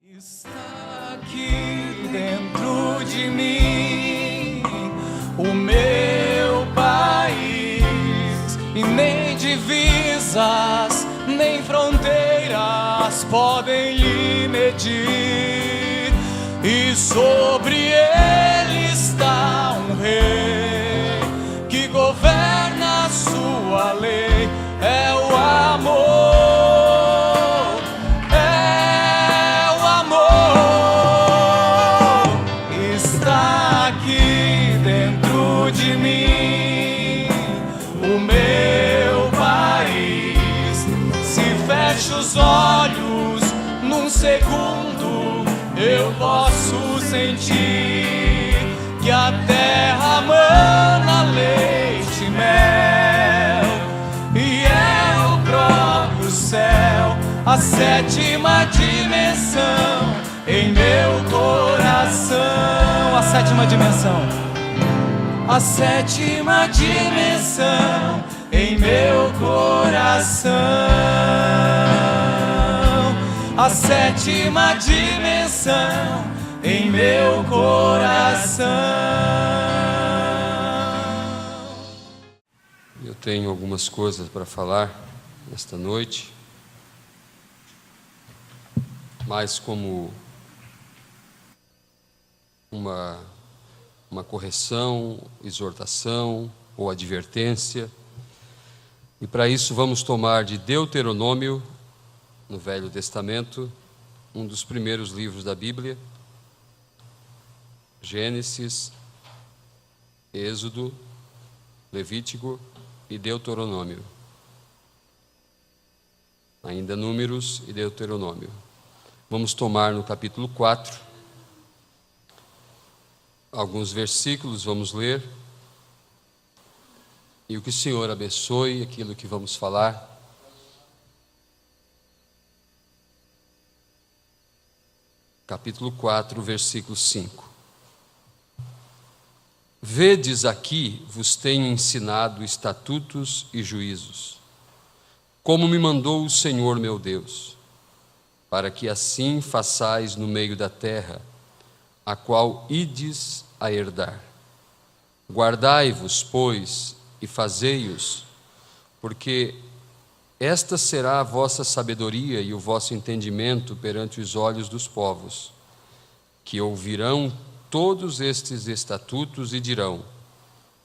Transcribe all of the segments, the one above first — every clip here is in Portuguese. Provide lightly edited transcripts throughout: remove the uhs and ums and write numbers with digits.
Está aqui dentro de mim o meu país, e nem divisas, nem fronteiras podem lhe medir. E sobre ele está um rei que governa a sua lei. É o amor. De mim, o meu país. Se fecho os olhos, num segundo eu posso sentir que a terra mana leite e mel, e é o próprio céu, a sétima dimensão em meu coração. A sétima dimensão. A sétima dimensão em meu coração. A sétima dimensão em meu coração. Eu tenho algumas coisas para falar nesta noite, mais como uma correção, exortação ou advertência. E para isso vamos tomar de Deuteronômio, no Velho Testamento, um dos primeiros livros da Bíblia, Gênesis, Êxodo, Levítico e Deuteronômio. Ainda Números e Deuteronômio. Vamos tomar no capítulo 4, alguns versículos, vamos ler, e o que o Senhor abençoe aquilo que vamos falar. Capítulo 4, versículo 5. Vedes aqui vos tenho ensinado estatutos e juízos, como me mandou o Senhor meu Deus, para que assim façais no meio da terra, a qual ides a herdar. Guardai-vos, pois, e fazei-os, porque esta será a vossa sabedoria e o vosso entendimento perante os olhos dos povos, que ouvirão todos estes estatutos e dirão: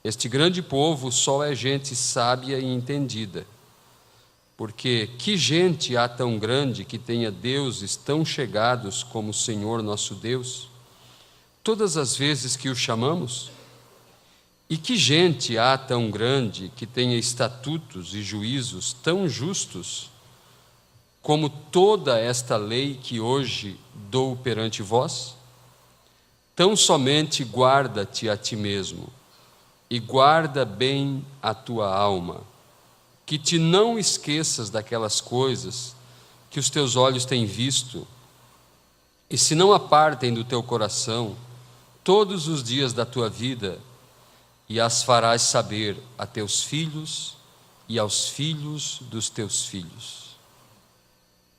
este grande povo só é gente sábia e entendida. Porque que gente há tão grande que tenha deuses tão chegados como o Senhor nosso Deus, todas as vezes que o chamamos? E que gente há tão grande que tenha estatutos e juízos tão justos como toda esta lei que hoje dou perante vós? Tão somente guarda-te a ti mesmo, e guarda bem a tua alma, que te não esqueças daquelas coisas que os teus olhos têm visto, e se não apartem do teu coração todos os dias da tua vida, e as farás saber a teus filhos e aos filhos dos teus filhos.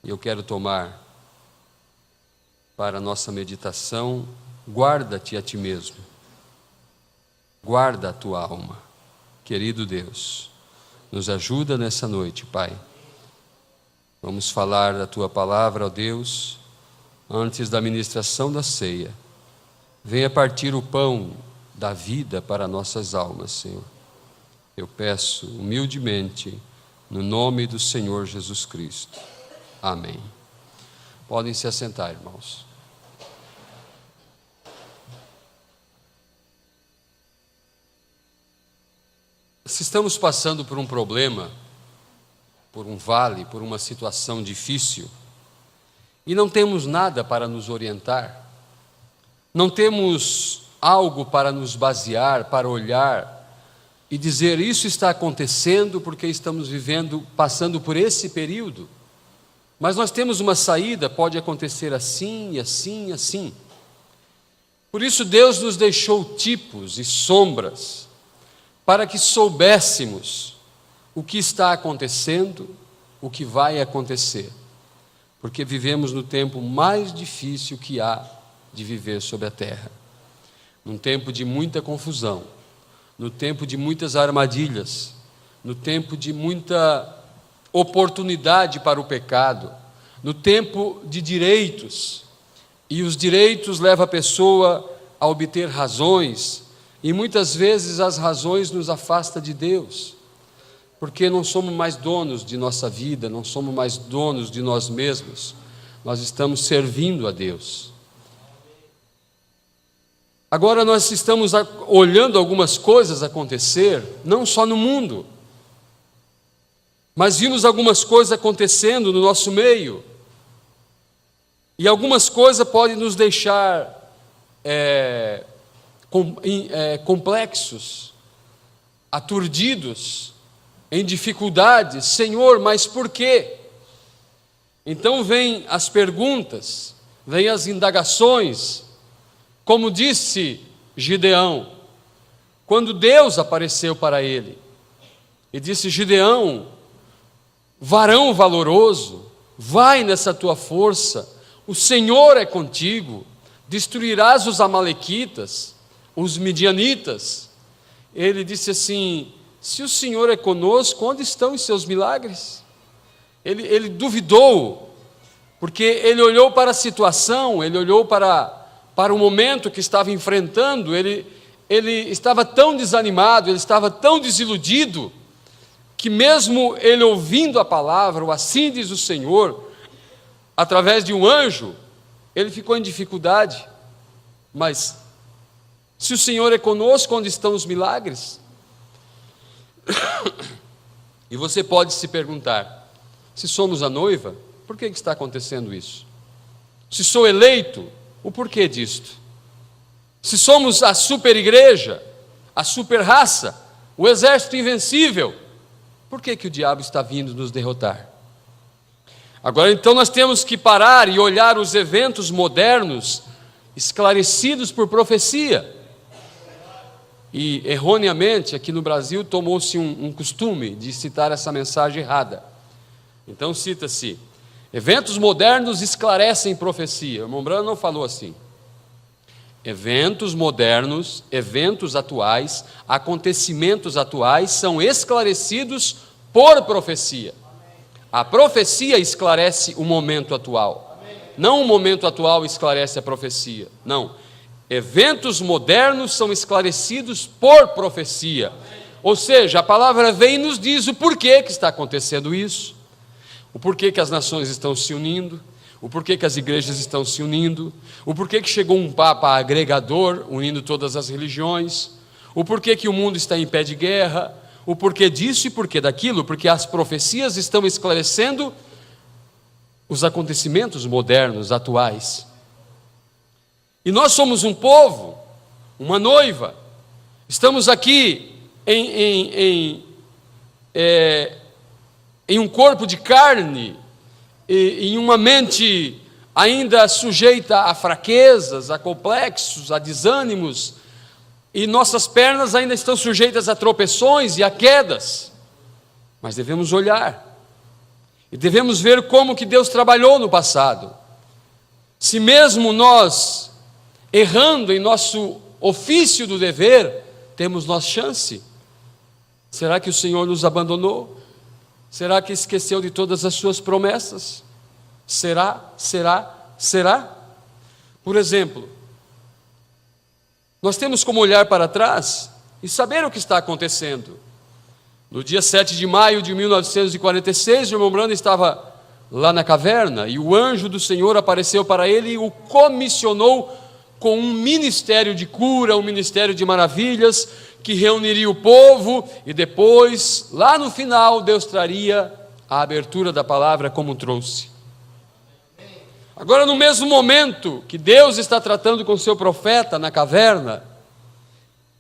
Eu quero tomar para a nossa meditação: guarda-te a ti mesmo, guarda a tua alma. Querido Deus, nos ajuda nessa noite, Pai. Vamos falar da tua palavra, ó Deus, antes da ministração da ceia. Venha partir o pão da vida para nossas almas, Senhor. Eu peço humildemente, no nome do Senhor Jesus Cristo. Amém. Podem se assentar, irmãos. Se estamos passando por um problema, por um vale, por uma situação difícil, e não temos nada para nos orientar, não temos algo para nos basear, para olhar e dizer: isso está acontecendo porque estamos passando por esse período, mas nós temos uma saída, pode acontecer assim, assim, assim. Por isso Deus nos deixou tipos e sombras, para que soubéssemos o que está acontecendo, o que vai acontecer. porque vivemos no tempo mais difícil que há de viver sobre a terra. Num tempo de muita confusão, no tempo de muitas armadilhas, no tempo de muita oportunidade para o pecado, no tempo de direitos, e os direitos levam a pessoa a obter razões, e muitas vezes as razões nos afastam de Deus, porque não somos mais donos de nossa vida, não somos mais donos de nós mesmos, nós estamos servindo a Deus. Agora nós estamos olhando algumas coisas acontecer, não só no mundo, mas vimos algumas coisas acontecendo no nosso meio, e algumas coisas podem nos deixar complexos, aturdidos, em dificuldades. Senhor, mas por quê? Então vêm as perguntas, vêm as indagações, como disse Gideão, quando Deus apareceu para ele, e disse: Gideão, varão valoroso, vai nessa tua força, o Senhor é contigo, destruirás os amalequitas, os midianitas. Ele disse assim: se o Senhor é conosco, onde estão os seus milagres? Ele duvidou, porque ele olhou para a situação, ele olhou para o momento que estava enfrentando, ele estava tão desanimado, ele estava tão desiludido, que mesmo ele ouvindo a palavra, o assim diz o Senhor, através de um anjo, ele ficou em dificuldade. Mas, se o Senhor é conosco, onde estão os milagres? E você pode se perguntar: se somos a noiva, por que está acontecendo isso? Se sou eleito, o porquê disto? Se somos a super igreja, a super raça, o exército invencível, por que o diabo está vindo nos derrotar? Agora então nós temos que parar e olhar os eventos modernos esclarecidos por profecia. E erroneamente aqui no Brasil tomou-se um costume de citar essa mensagem errada. Então cita-se: eventos modernos esclarecem profecia. O irmão Branham não falou assim. Eventos modernos, eventos atuais, acontecimentos atuais são esclarecidos por profecia. A profecia esclarece o momento atual. Não o momento atual esclarece a profecia. Não. Eventos modernos são esclarecidos por profecia. Ou seja, a palavra vem e nos diz o porquê que está acontecendo isso, o porquê que as nações estão se unindo, o porquê que as igrejas estão se unindo, o porquê que chegou um Papa agregador, unindo todas as religiões, o porquê que o mundo está em pé de guerra, o porquê disso e porquê daquilo, porque as profecias estão esclarecendo os acontecimentos modernos, atuais. E nós somos um povo, uma noiva, estamos aqui em um corpo de carne, em uma mente ainda sujeita a fraquezas, a complexos, a desânimos, e nossas pernas ainda estão sujeitas a tropeções e a quedas, mas devemos olhar, e devemos ver como que Deus trabalhou no passado. Se mesmo nós, errando em nosso ofício do dever, temos nossa chance, será que o Senhor nos abandonou? Será que esqueceu de todas as suas promessas? Será? Por exemplo, nós temos como olhar para trás e saber o que está acontecendo. No dia 7 de maio de 1946, o irmão Branham estava lá na caverna e o anjo do Senhor apareceu para ele e o comissionou com um ministério de cura, um ministério de maravilhas, que reuniria o povo, e depois, lá no final, Deus traria a abertura da palavra como trouxe. Agora, no mesmo momento que Deus está tratando com seu profeta na caverna,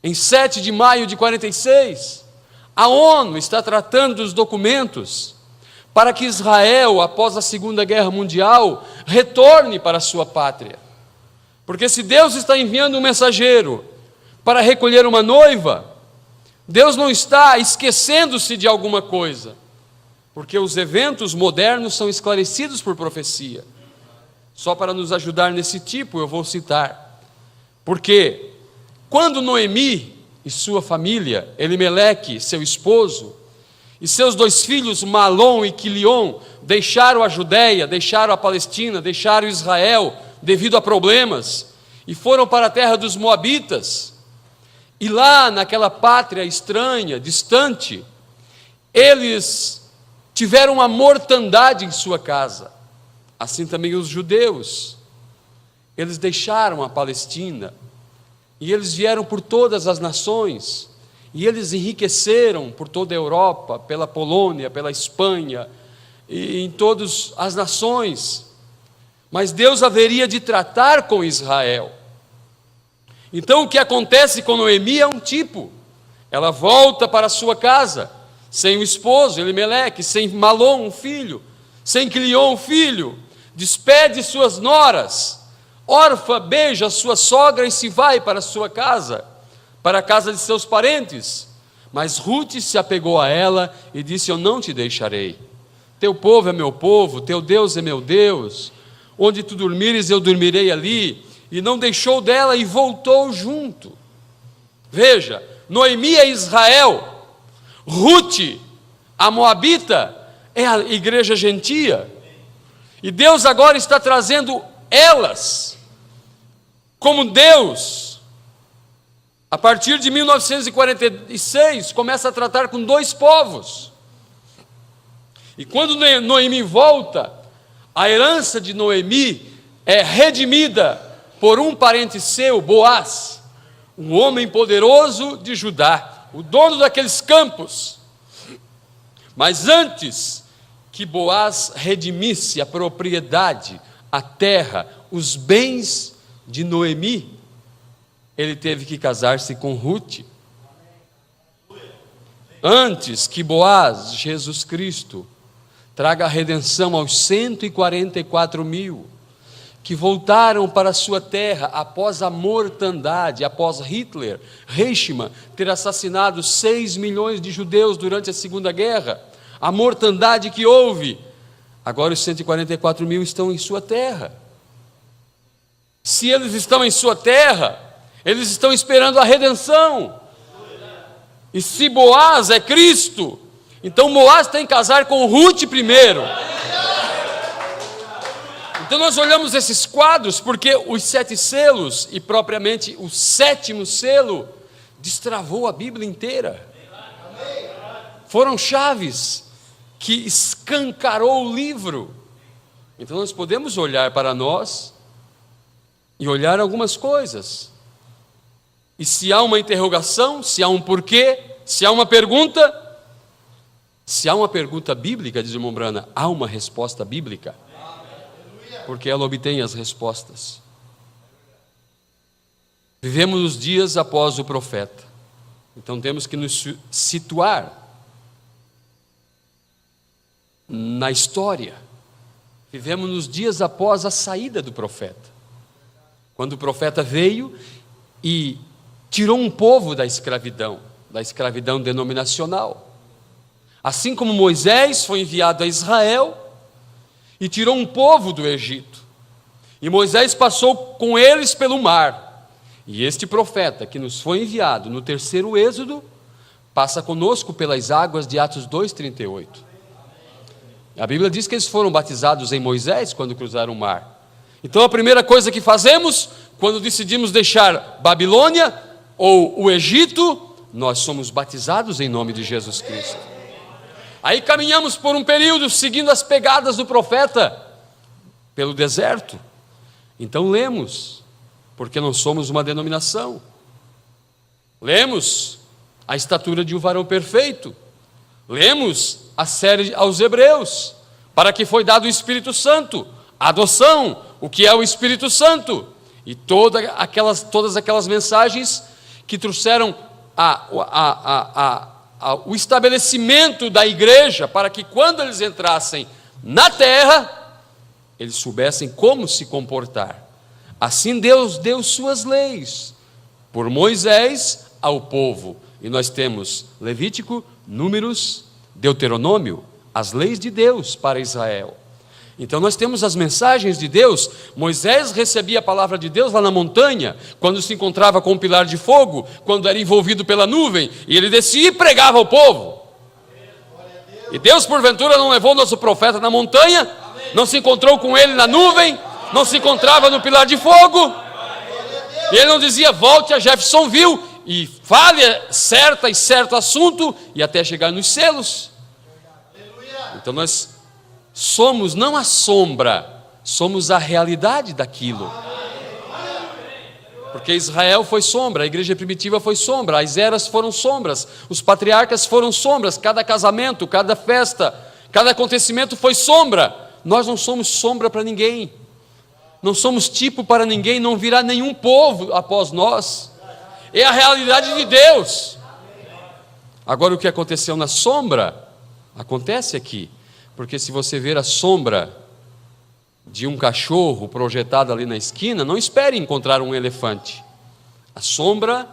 em 7 de maio de 46, a ONU está tratando dos documentos para que Israel, após a Segunda Guerra Mundial, retorne para a sua pátria. Porque se Deus está enviando um mensageiro para recolher uma noiva, Deus não está esquecendo-se de alguma coisa, porque os eventos modernos são esclarecidos por profecia. Só para nos ajudar nesse tipo, eu vou citar. Porque quando Noemi e sua família, Elimeleque, seu esposo, e seus 2 filhos, Malom e Quilion, deixaram a Judéia, deixaram a Palestina, deixaram Israel, devido a problemas, e foram para a terra dos Moabitas, e lá naquela pátria estranha, distante, eles tiveram uma mortandade em sua casa. Assim também os judeus, eles deixaram a Palestina, e eles vieram por todas as nações, e eles enriqueceram por toda a Europa, pela Polônia, pela Espanha, e em todas as nações. Mas Deus haveria de tratar com Israel. Então o que acontece com Noemi é um tipo. Ela volta para a sua casa, sem o esposo, Elimeleque, sem Malom, um filho, sem Quilion, um filho, despede suas noras, órfã, beija sua sogra e se vai para a sua casa, para a casa de seus parentes. Mas Ruth se apegou a ela e disse: eu não te deixarei. Teu povo é meu povo, teu Deus é meu Deus. Onde tu dormires, eu dormirei ali. E não deixou dela e voltou junto. Veja, Noemi é Israel, Ruth, a Moabita, é a igreja gentia. E Deus agora está trazendo elas, como Deus, a partir de 1946, começa a tratar com 2 povos. E quando Noemi volta, a herança de Noemi é redimida por um parente seu, Boaz, um homem poderoso de Judá, o dono daqueles campos. Mas antes que Boaz redimisse a propriedade, a terra, os bens de Noemi, ele teve que casar-se com Ruth. Antes que Boaz, Jesus Cristo, traga a redenção aos 144 mil, que voltaram para a sua terra após a mortandade, após Hitler, Reichmann, ter assassinado 6 milhões de judeus durante a Segunda Guerra, a mortandade que houve, agora os 144 mil estão em sua terra. Se eles estão em sua terra, eles estão esperando a redenção. E se Boaz é Cristo, então Boaz tem que casar com Ruth primeiro. Então nós olhamos esses quadros porque os 7 selos, e propriamente o 7º selo, destravou a Bíblia inteira. Foram chaves que escancarou o livro. Então nós podemos olhar para nós e olhar algumas coisas. E se há uma interrogação, se há um porquê, se há uma pergunta bíblica, diz o irmão Brana, há uma resposta bíblica. Porque ela obtém as respostas. Vivemos os dias após o profeta. Então temos que nos situar na história. Vivemos nos dias após a saída do profeta. Quando o profeta veio e tirou um povo da escravidão denominacional. Assim como Moisés foi enviado a Israel e tirou um povo do Egito. E Moisés passou com eles pelo mar. E este profeta que nos foi enviado no 3º êxodo, passa conosco pelas águas de Atos 2:38. A Bíblia diz que eles foram batizados em Moisés quando cruzaram o mar. Então a primeira coisa que fazemos, quando decidimos deixar Babilônia ou o Egito, nós somos batizados em nome de Jesus Cristo. Aí caminhamos por um período seguindo as pegadas do profeta pelo deserto. Então lemos, porque não somos uma denominação. Lemos a estatura de um varão perfeito. Lemos a série aos Hebreus, para que foi dado o Espírito Santo, a adoção, o que é o Espírito Santo, e todas aquelas mensagens que trouxeram o estabelecimento da igreja, para que quando eles entrassem na terra, eles soubessem como se comportar. Assim Deus deu suas leis, por Moisés ao povo, e nós temos Levítico, Números, Deuteronômio, as leis de Deus para Israel. Então nós temos as mensagens de Deus. Moisés recebia a palavra de Deus lá na montanha, quando se encontrava com um pilar de fogo, quando era envolvido pela nuvem, e ele descia e pregava ao povo. E Deus porventura não levou nosso profeta na montanha, não se encontrou com ele na nuvem, não se encontrava no pilar de fogo, e ele não dizia: volte a Jeffersonville e fale certo assunto, e até chegar nos selos. Então nós somos não a sombra, somos a realidade daquilo. Porque Israel foi sombra, a igreja primitiva foi sombra, as eras foram sombras, os patriarcas foram sombras, cada casamento, cada festa, cada acontecimento foi sombra. Nós não somos sombra para ninguém, não somos tipo para ninguém, não virá nenhum povo após nós. É a realidade de Deus. Agora, o que aconteceu na sombra acontece aqui. Porque se você ver a sombra de um cachorro projetado ali na esquina, não espere encontrar um elefante. A sombra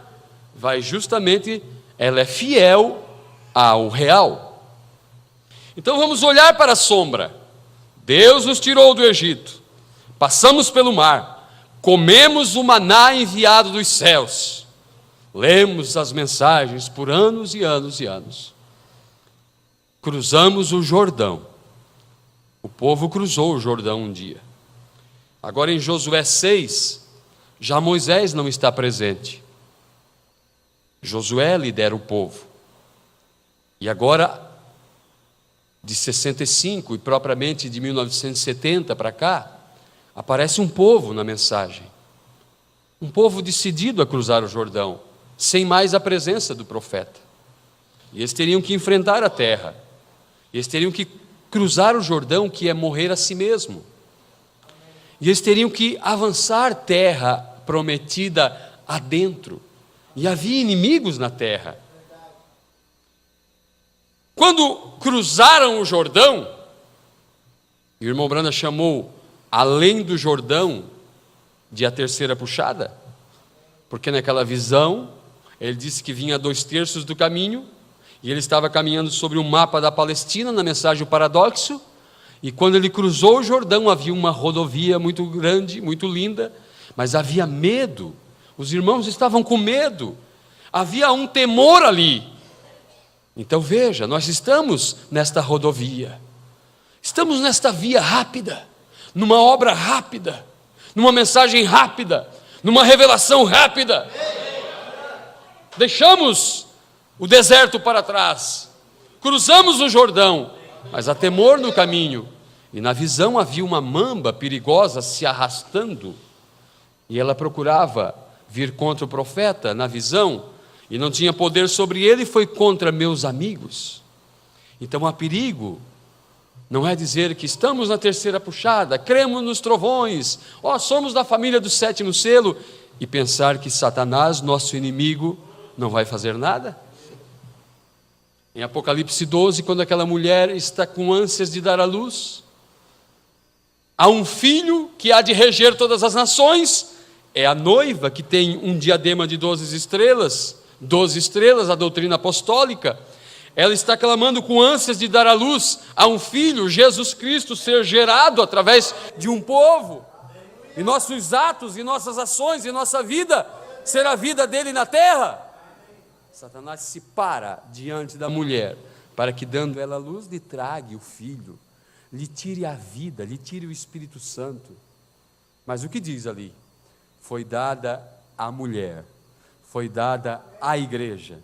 vai justamente, ela é fiel ao real. Então vamos olhar para a sombra. Deus nos tirou do Egito, passamos pelo mar, comemos o maná enviado dos céus, lemos as mensagens por anos e anos e anos. Cruzamos o Jordão. O povo cruzou o Jordão um dia. Agora em Josué 6, já Moisés não está presente. Josué lidera o povo. E agora, de 65 e propriamente de 1970 para cá, aparece um povo na mensagem. Um povo decidido a cruzar o Jordão, sem mais a presença do profeta. E eles teriam que enfrentar a terra. Eles teriam que cruzar o Jordão, que é morrer a si mesmo. E eles teriam que avançar terra prometida adentro. E havia inimigos na terra. Quando cruzaram o Jordão, o irmão Branda chamou além do Jordão de a terceira puxada, porque naquela visão ele disse que vinha 2/3 do caminho. E ele estava caminhando sobre um mapa da Palestina, na mensagem O Paradoxo, e quando ele cruzou o Jordão, havia uma rodovia muito grande, muito linda, mas havia medo, os irmãos estavam com medo, havia um temor ali. Então veja, nós estamos nesta rodovia, estamos nesta via rápida, numa obra rápida, numa mensagem rápida, numa revelação rápida. Deixamos o deserto para trás, cruzamos o Jordão, mas há temor no caminho, e na visão havia uma mamba perigosa se arrastando, e ela procurava vir contra o profeta na visão, e não tinha poder sobre ele, e foi contra meus amigos. Então há perigo, não é dizer que estamos na terceira puxada, cremos nos trovões, somos da família do 7º selo, e pensar que Satanás, nosso inimigo, não vai fazer nada. Em Apocalipse 12, quando aquela mulher está com ânsias de dar à luz, há um filho que há de reger todas as nações, é a noiva que tem um diadema de 12 estrelas, a doutrina apostólica. Ela está clamando com ânsias de dar à luz a um filho, Jesus Cristo, ser gerado através de um povo, e nossos atos, e nossas ações, e nossa vida, ser a vida dele na terra. Satanás se para diante da mulher, para que, dando ela a luz, lhe trague o filho, lhe tire a vida, lhe tire o Espírito Santo. Mas o que diz ali? Foi dada à mulher, foi dada à igreja,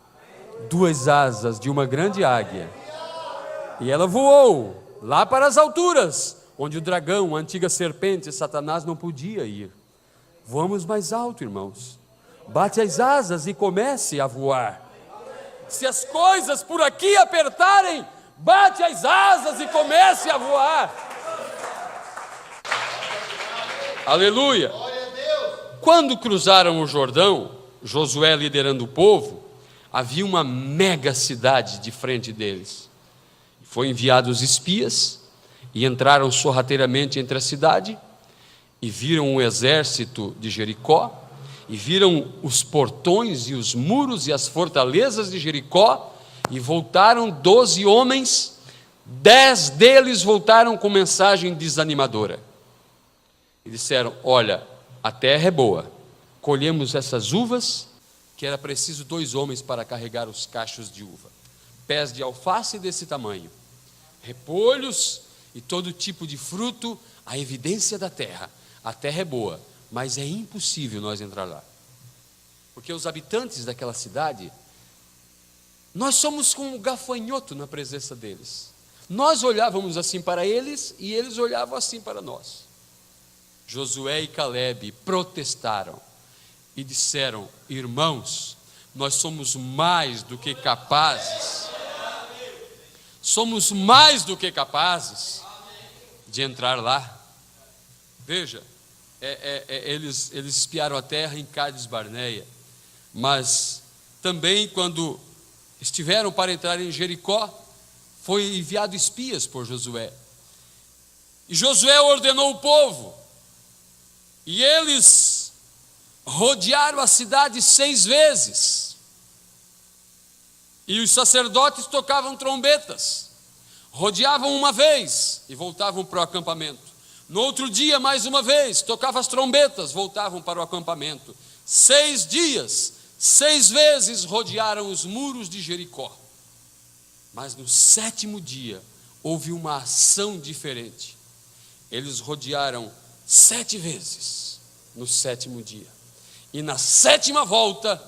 2 asas de uma grande águia, e ela voou lá para as alturas, onde o dragão, a antiga serpente, Satanás, não podia ir. Voamos mais alto, irmãos. Bate as asas e comece a voar. Se as coisas por aqui apertarem, bate as asas e comece a voar. Aleluia. Quando cruzaram o Jordão, Josué liderando o povo, havia uma mega cidade de frente deles. Foi enviados espias e entraram sorrateiramente entre a cidade e viram o exército de Jericó, e viram os portões e os muros e as fortalezas de Jericó, e voltaram 12 homens 10 deles voltaram com mensagem desanimadora. E disseram: olha, a terra é boa, colhemos essas uvas, que era preciso 2 homens para carregar os cachos de uva, pés de alface desse tamanho, repolhos e todo tipo de fruto, a evidência da terra. A terra é boa, mas é impossível nós entrar lá, porque os habitantes daquela cidade, nós somos como um gafanhoto na presença deles. Nós olhávamos assim para eles e eles olhavam assim para nós. Josué e Calebe protestaram e disseram: irmãos, nós somos mais do que capazes, de entrar lá. Veja, eles espiaram a terra em Cádiz Barneia, mas também quando estiveram para entrar em Jericó, foi enviado espias por Josué, e Josué ordenou o povo, e eles rodearam a cidade 6 vezes, e os sacerdotes tocavam trombetas, rodeavam uma vez e voltavam para o acampamento. No outro dia, mais uma vez, tocavam as trombetas, voltavam para o acampamento. 6 dias, 6 vezes rodearam os muros de Jericó. Mas no 7º dia, houve uma ação diferente. Eles rodearam 7 vezes no 7º dia. E na 7ª volta,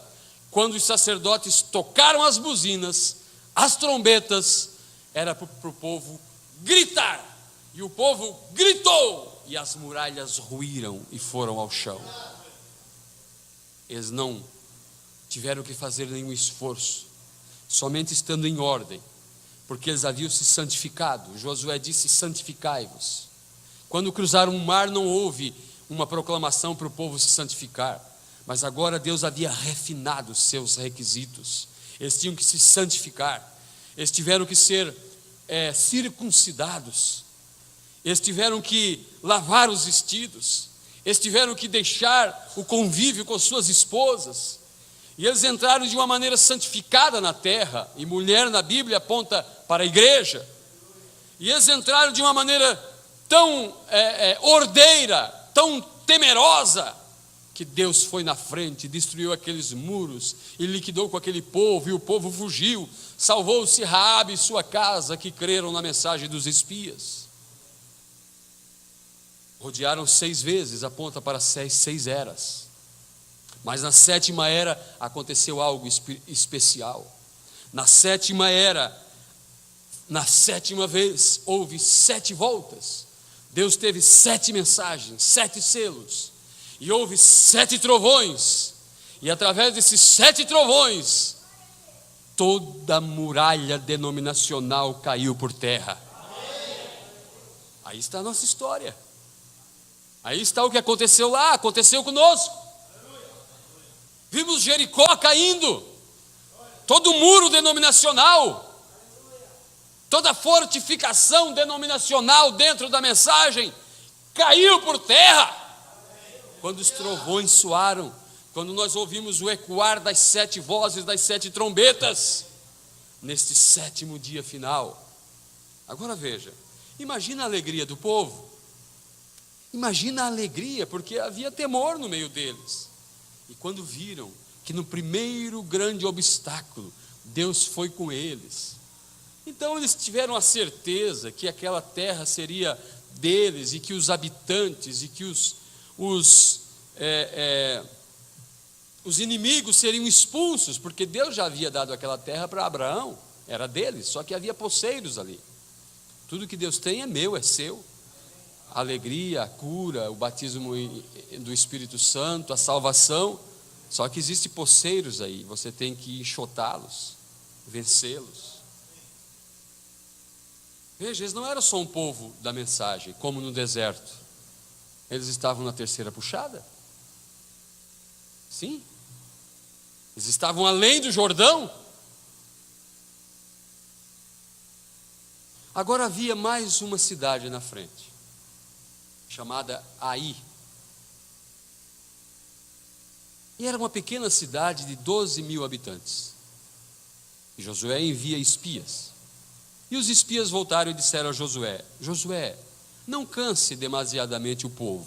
quando os sacerdotes tocaram as buzinas, as trombetas, era para o povo gritar. E o povo gritou, e as muralhas ruíram e foram ao chão. Eles não tiveram que fazer nenhum esforço, somente estando em ordem, porque eles haviam se santificado. Josué disse: santificai-vos. Quando cruzaram o mar, não houve uma proclamação para o povo se santificar, mas agora Deus havia refinado os seus requisitos. Eles tinham que se santificar, eles tiveram que ser circuncidados, eles tiveram que lavar os vestidos, eles tiveram que deixar o convívio com suas esposas, e eles entraram de uma maneira santificada na terra. E mulher na Bíblia aponta para a igreja. E eles entraram de uma maneira tão ordeira, tão temerosa, que Deus foi na frente, destruiu aqueles muros e liquidou com aquele povo, e o povo fugiu. Salvou-se Raabe e sua casa, que creram na mensagem dos espias. Rodearam 6 vezes, aponta para 6 eras. Mas na 7ª era aconteceu algo especial. Na 7ª era, na 7ª vez, houve 7 voltas. Deus teve 7 mensagens, 7 selos, e houve 7 trovões, e através desses 7 trovões, toda a muralha denominacional caiu por terra. Aí está a nossa história. Aí está o que aconteceu lá, aconteceu conosco. Vimos Jericó caindo, todo o muro denominacional, toda a fortificação denominacional dentro da mensagem caiu por terra. Quando os trovões soaram, quando nós ouvimos o ecoar das 7 vozes, das 7 trombetas, neste 7º dia final. Agora veja, imagina a alegria do povo, imagina a alegria, porque havia temor no meio deles. E quando viram que no primeiro grande obstáculo, Deus foi com eles, então eles tiveram a certeza que aquela terra seria deles, e que os habitantes, e que os inimigos seriam expulsos, porque Deus já havia dado aquela terra para Abraão, era deles, só que havia poceiros ali. Tudo que Deus tem é meu, é seu. A alegria, a cura, o batismo do Espírito Santo, a salvação, só que existem poceiros aí, você tem que enxotá-los, vencê-los. Veja, eles não eram só um povo da mensagem, como no deserto, eles estavam na 3ª puxada. Sim, eles estavam além do Jordão. Agora havia mais uma cidade na frente, chamada Ai. E era uma pequena cidade de 12.000 habitantes. E Josué envia espias. E os espias voltaram e disseram a Josué: Josué, não canse demasiadamente o povo.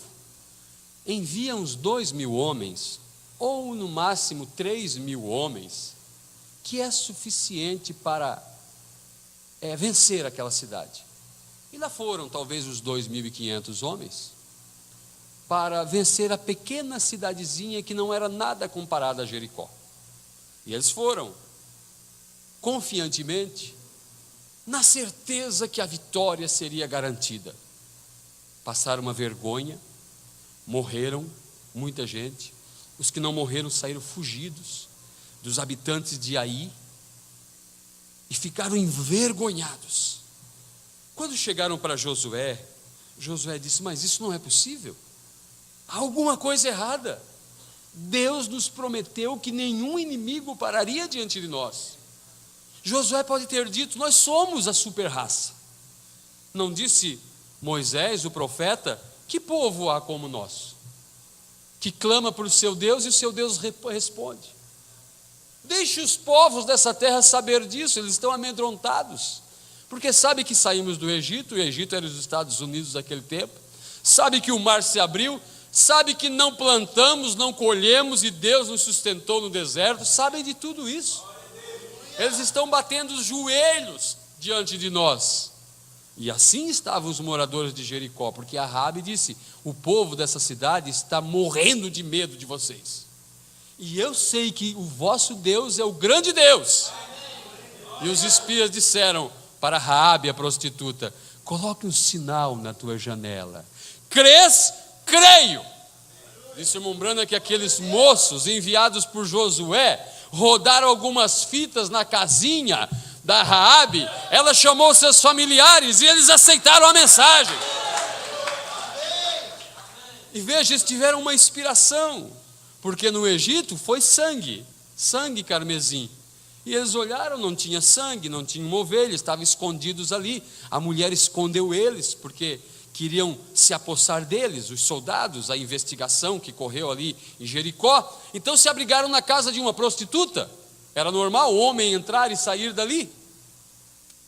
Envia uns 2.000 homens, ou no máximo 3.000 homens, que é suficiente para vencer aquela cidade. E lá foram talvez os 2.500 homens, para vencer a pequena cidadezinha que não era nada comparada a Jericó. E eles foram, confiantemente, na certeza que a vitória seria garantida. Passaram uma vergonha, morreram muita gente, os que não morreram saíram fugidos dos habitantes de Ai e ficaram envergonhados. Quando chegaram para Josué, Josué disse: mas isso não é possível, há alguma coisa errada. Deus nos prometeu que nenhum inimigo pararia diante de nós. Josué pode ter dito: nós somos a super raça. Não disse Moisés, o profeta: que povo há como nós, que clama por seu Deus e o seu Deus responde? Deixe os povos dessa terra saber disso, eles estão amedrontados, porque sabe que saímos do Egito, o Egito era os Estados Unidos daquele tempo, sabe que o mar se abriu, sabe que não plantamos, não colhemos e Deus nos sustentou no deserto, sabem de tudo isso. Eles estão batendo os joelhos diante de nós. E assim estavam os moradores de Jericó, porque Raabe disse: o povo dessa cidade está morrendo de medo de vocês. E eu sei que o vosso Deus é o grande Deus. E os espias disseram para Raabe, a prostituta: coloque um sinal na tua janela. Crês? Creio. Disse o irmão Branham que aqueles moços enviados por Josué rodaram algumas fitas na casinha da Raabe, ela chamou seus familiares e eles aceitaram a mensagem. E veja, eles tiveram uma inspiração, porque no Egito foi sangue carmesim. E eles olharam, não tinha sangue, não tinha uma ovelha, estavam escondidos ali. A mulher escondeu eles, porque queriam se apossar deles, os soldados, a investigação que correu ali em Jericó. Então se abrigaram na casa de uma prostituta. Era normal o homem entrar e sair dali.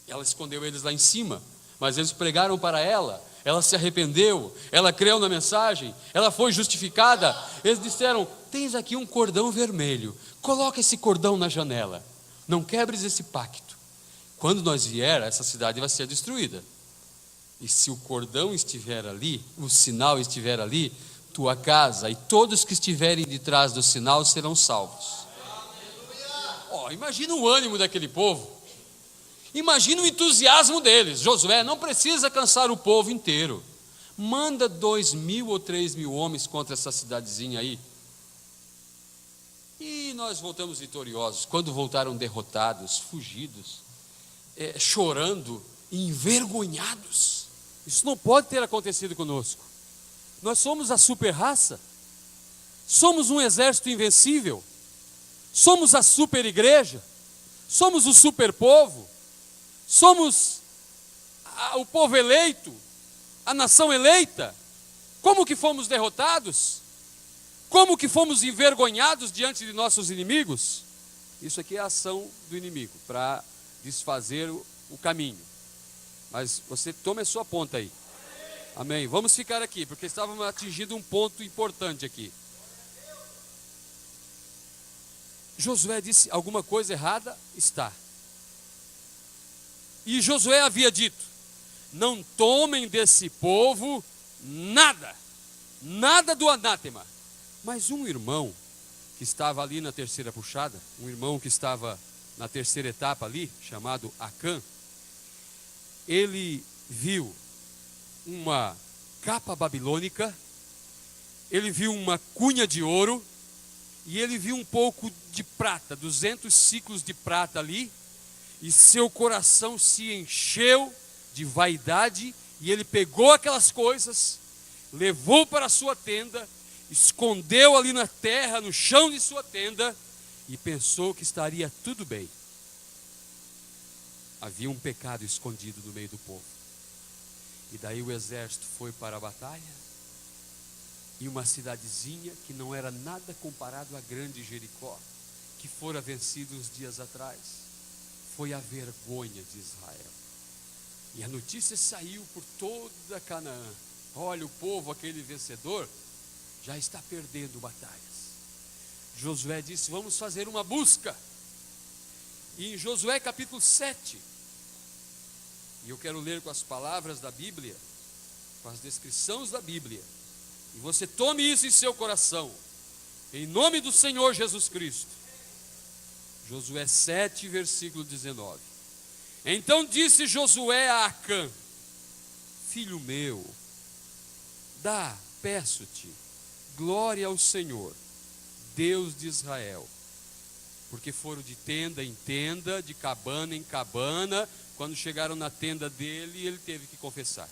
Ela escondeu eles lá em cima, mas eles pregaram para ela, ela se arrependeu, ela creu na mensagem, ela foi justificada. Eles disseram: tens aqui um cordão vermelho, coloca esse cordão na janela, não quebres esse pacto. Quando nós vier, essa cidade vai ser destruída. E se o cordão estiver ali, o sinal estiver ali, tua casa e todos que estiverem de trás do sinal serão salvos. Imagina o ânimo daquele povo, imagina o entusiasmo deles. Josué: não precisa cansar o povo inteiro, manda 2.000 ou 3.000 homens contra essa cidadezinha aí. E nós voltamos vitoriosos. Quando voltaram derrotados, fugidos, chorando, envergonhados. Isso não pode ter acontecido conosco. Nós somos a super raça, somos um exército invencível, somos a super igreja, somos o super povo, somos o povo eleito, a nação eleita. Como que fomos derrotados? Como que fomos envergonhados diante de nossos inimigos? Isso aqui é a ação do inimigo para desfazer o caminho. Mas você tome a sua ponta aí. Amém. Vamos ficar aqui, porque estávamos atingindo um ponto importante aqui. Josué disse: alguma coisa errada está. E Josué havia dito: não tomem desse povo nada, nada do anátema. Mas um irmão que estava ali na terceira puxada, um irmão que estava na terceira etapa ali, chamado Acã, ele viu uma capa babilônica, ele viu uma cunha de ouro, e ele viu um pouco de prata, 200 ciclos de prata ali, e seu coração se encheu de vaidade, e ele pegou aquelas coisas, levou para a sua tenda, escondeu ali na terra, no chão de sua tenda, e pensou que estaria tudo bem. Havia um pecado escondido no meio do povo. E daí o exército foi para a batalha, e uma cidadezinha que não era nada comparado à grande Jericó, que fora vencida uns dias atrás, foi a vergonha de Israel. E a notícia saiu por toda Canaã: olha, o povo, aquele vencedor, já está perdendo batalhas. Josué disse: vamos fazer uma busca. E em Josué capítulo 7, e eu quero ler com as palavras da Bíblia, com as descrições da Bíblia, e você tome isso em seu coração, em nome do Senhor Jesus Cristo. Josué 7, versículo 19. Então disse Josué a Acã: filho meu, peço-te, glória ao Senhor, Deus de Israel, porque foram de tenda em tenda, de cabana em cabana. Quando chegaram na tenda dele, ele teve que confessar.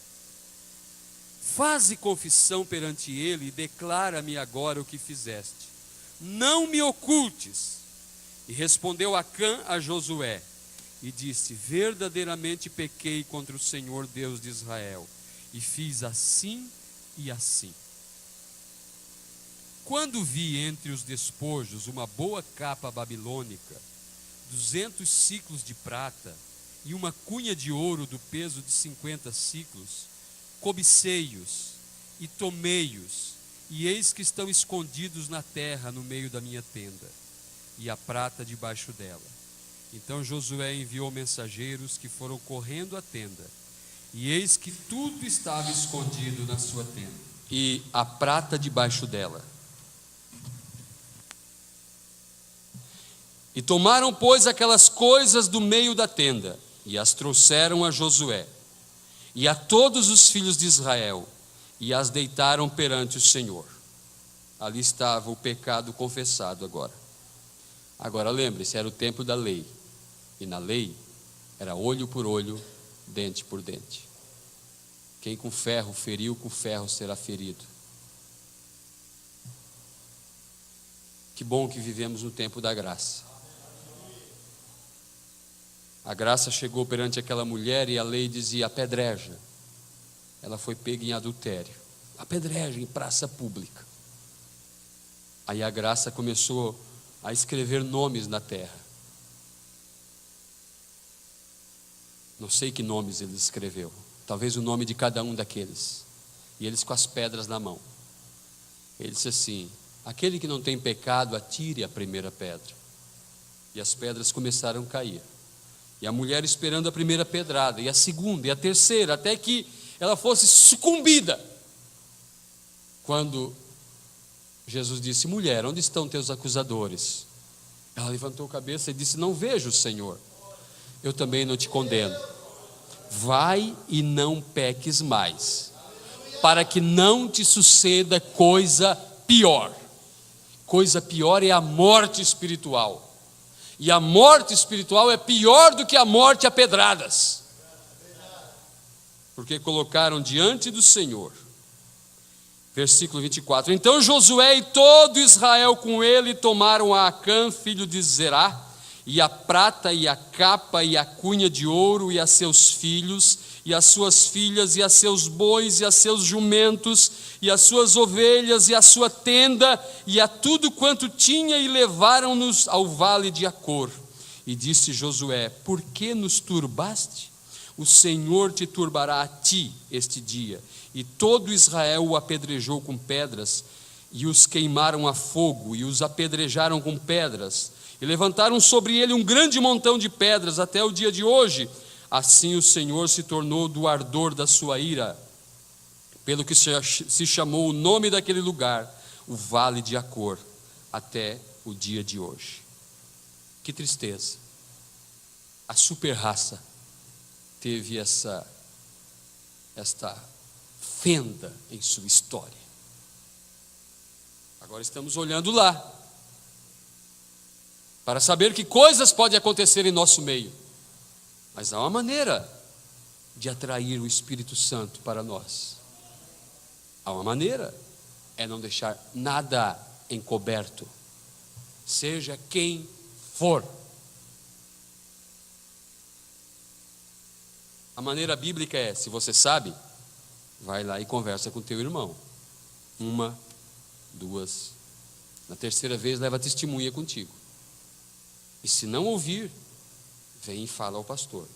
Faze confissão perante ele e declara-me agora o que fizeste. Não me ocultes. E respondeu Acã a Josué e disse: verdadeiramente pequei contra o Senhor Deus de Israel, e fiz assim e assim. Quando vi entre os despojos uma boa capa babilônica, 200 siclos de prata e uma cunha de ouro do peso de 50 siclos, cobicei-os e tomei-os, e eis que estão escondidos na terra no meio da minha tenda, e a prata debaixo dela. Então Josué enviou mensageiros que foram correndo à tenda, e eis que tudo estava escondido na sua tenda, e a prata debaixo dela. E tomaram, pois, aquelas coisas do meio da tenda, e as trouxeram a Josué, e a todos os filhos de Israel, e as deitaram perante o Senhor. Ali estava o pecado confessado agora. Agora lembre-se, era o tempo da lei, e na lei era olho por olho, dente por dente. Quem com ferro feriu, com ferro será ferido. Que bom que vivemos no tempo da graça. A graça chegou perante aquela mulher e a lei dizia: apedreja. Ela foi pega em adultério. Apedreja em praça pública. Aí a graça começou a escrever nomes na terra. Não sei que nomes ele escreveu. Talvez o nome de cada um daqueles. E eles com as pedras na mão. Ele disse assim: aquele que não tem pecado, atire a primeira pedra. E as pedras começaram a cair. E a mulher esperando a primeira pedrada, e a segunda, e a terceira, até que ela fosse sucumbida. Quando Jesus disse: mulher, onde estão teus acusadores? Ela levantou a cabeça e disse: não vejo, Senhor. Eu também não te condeno. Vai e não peques mais, para que não te suceda coisa pior. Coisa pior é a morte espiritual. E a morte espiritual é pior do que a morte a pedradas. Porque colocaram diante do Senhor. Versículo 24. Então Josué e todo Israel com ele tomaram a Acã, filho de Zerá, e a prata, e a capa, e a cunha de ouro, e a seus filhos, e as suas filhas, e a seus bois, e a seus jumentos, e as suas ovelhas, e a sua tenda, e a tudo quanto tinha, e levaram-nos ao vale de Acor. E disse Josué: por que nos turbaste? O Senhor te turbará a ti este dia. E todo Israel o apedrejou com pedras, e os queimaram a fogo, e os apedrejaram com pedras, e levantaram sobre ele um grande montão de pedras até o dia de hoje. Assim o Senhor se tornou do ardor da sua ira, pelo que se chamou o nome daquele lugar, o Vale de Acor, até o dia de hoje. Que tristeza. A super-raça teve esta fenda em sua história. Agora estamos olhando lá, para saber que coisas podem acontecer em nosso meio. Mas há uma maneira de atrair o Espírito Santo para nós. Há uma maneira, é não deixar nada encoberto, seja quem for. A maneira bíblica é: se você sabe, vai lá e conversa com teu irmão. 1, 2, na terceira vez leva testemunha contigo. E se não ouvir, vem e fala ao pastor.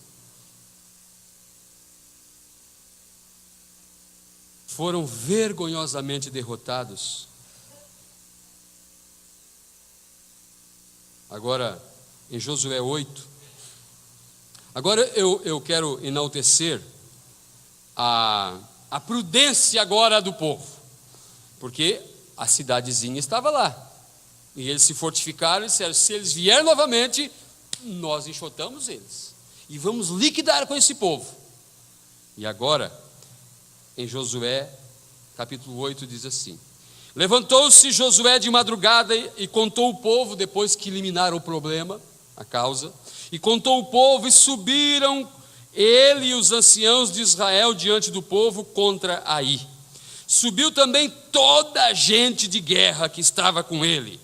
foram vergonhosamente derrotados. Agora, em Josué 8, agora eu quero enaltecer a prudência agora do povo, porque a cidadezinha estava lá, e eles se fortificaram e disseram: se eles vierem novamente, nós enxotamos eles, e vamos liquidar com esse povo. E agora, em Josué, capítulo 8, diz assim: levantou-se Josué de madrugada e contou o povo, depois que eliminaram o problema, a causa, e contou o povo, e subiram ele e os anciãos de Israel diante do povo contra Ai. Subiu também toda a gente de guerra que estava com ele,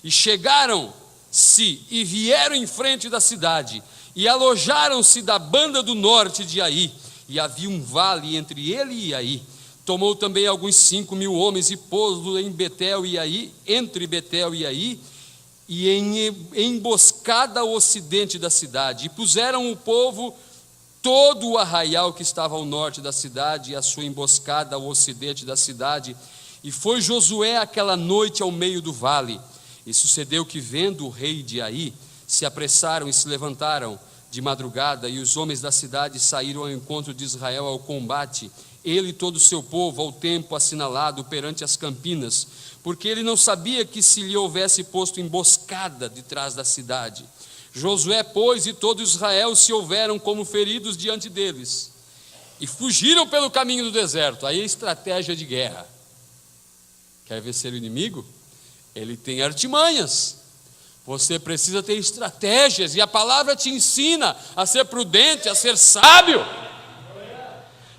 e chegaram-se e vieram em frente da cidade, e alojaram-se da banda do norte de Ai, e havia um vale entre ele e Ai. Tomou também alguns 5.000 homens e pôs-lo em Betel e Ai, entre Betel e Ai, e em emboscada ao ocidente da cidade. E puseram o povo todo o arraial que estava ao norte da cidade, e a sua emboscada ao ocidente da cidade. E foi Josué aquela noite ao meio do vale. E sucedeu que, vendo o rei de Ai, se apressaram e se levantaram de madrugada, e os homens da cidade saíram ao encontro de Israel ao combate, ele e todo o seu povo, ao tempo assinalado perante as campinas, porque ele não sabia que se lhe houvesse posto emboscada detrás da cidade. Josué, pois, e todo Israel se houveram como feridos diante deles, e fugiram pelo caminho do deserto. Aí a estratégia de guerra. Quer vencer o inimigo? Ele tem artimanhas. Você precisa ter estratégias, e a palavra te ensina a ser prudente, a ser sábio.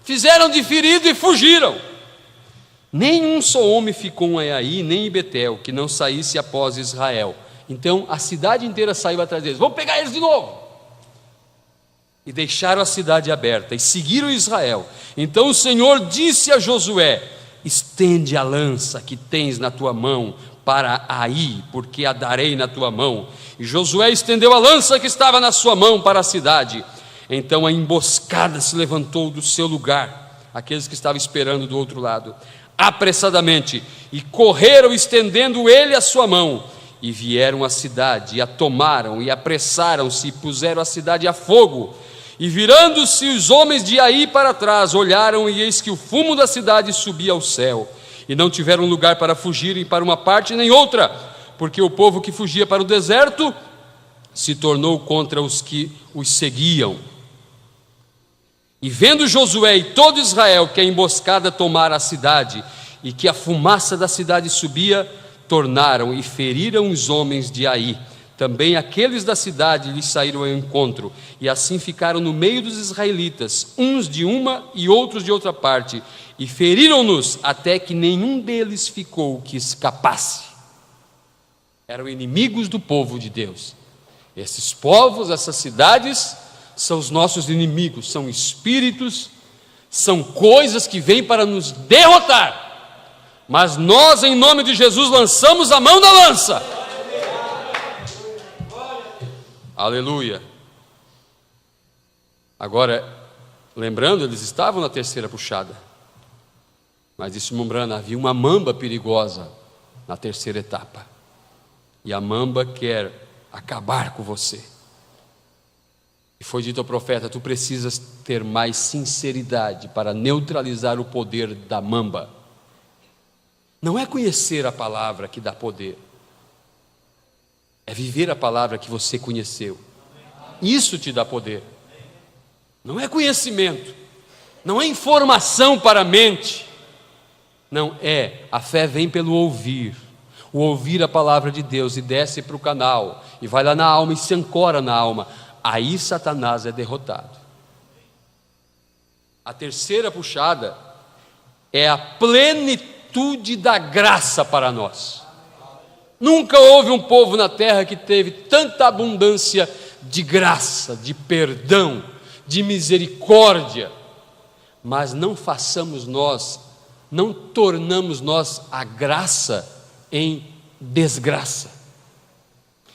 Fizeram de ferido e fugiram. Nenhum só homem ficou em Ai, nem em Betel, que não saísse após Israel. Então a cidade inteira saiu atrás deles. Vamos pegar eles de novo. E deixaram a cidade aberta, e seguiram Israel. Então o Senhor disse a Josué: estende a lança que tens na tua mão para Ai, porque a darei na tua mão. E Josué estendeu a lança que estava na sua mão para a cidade. Então a emboscada se levantou do seu lugar, aqueles que estavam esperando do outro lado, apressadamente, e correram estendendo ele a sua mão, e vieram à cidade, e a tomaram, e apressaram-se, e puseram a cidade a fogo. E virando-se os homens de Ai para trás, olharam, e eis que o fumo da cidade subia ao céu, e não tiveram lugar para fugirem para uma parte nem outra, porque o povo que fugia para o deserto se tornou contra os que os seguiam. E vendo Josué e todo Israel que a emboscada tomara a cidade, e que a fumaça da cidade subia, tornaram e feriram os homens de Ai. Também aqueles da cidade lhes saíram ao encontro, e assim ficaram no meio dos israelitas, uns de uma e outros de outra parte, e feriram-nos até que nenhum deles ficou que escapasse. Eram inimigos do povo de Deus. Esses povos, essas cidades, são os nossos inimigos, são espíritos, são coisas que vêm para nos derrotar. Mas nós, em nome de Jesus, lançamos a mão da lança. Aleluia. Agora, lembrando, eles estavam na terceira puxada, mas isso, lembrando, havia uma mamba perigosa na terceira etapa, e a mamba quer acabar com você. E foi dito ao profeta: tu precisas ter mais sinceridade para neutralizar o poder da mamba. Não é conhecer a palavra que dá poder, é viver a palavra que você conheceu. Isso te dá poder. Não é conhecimento, não é informação para a mente. Não é, a fé vem pelo ouvir. O ouvir a palavra de Deus, e desce para o canal, e vai lá na alma e se ancora na alma. Aí Satanás é derrotado. A terceira puxada é a plenitude da graça para nós. Nunca houve um povo na terra que teve tanta abundância de graça, de perdão, de misericórdia. Mas não façamos nós, não tornamos nós a graça em desgraça.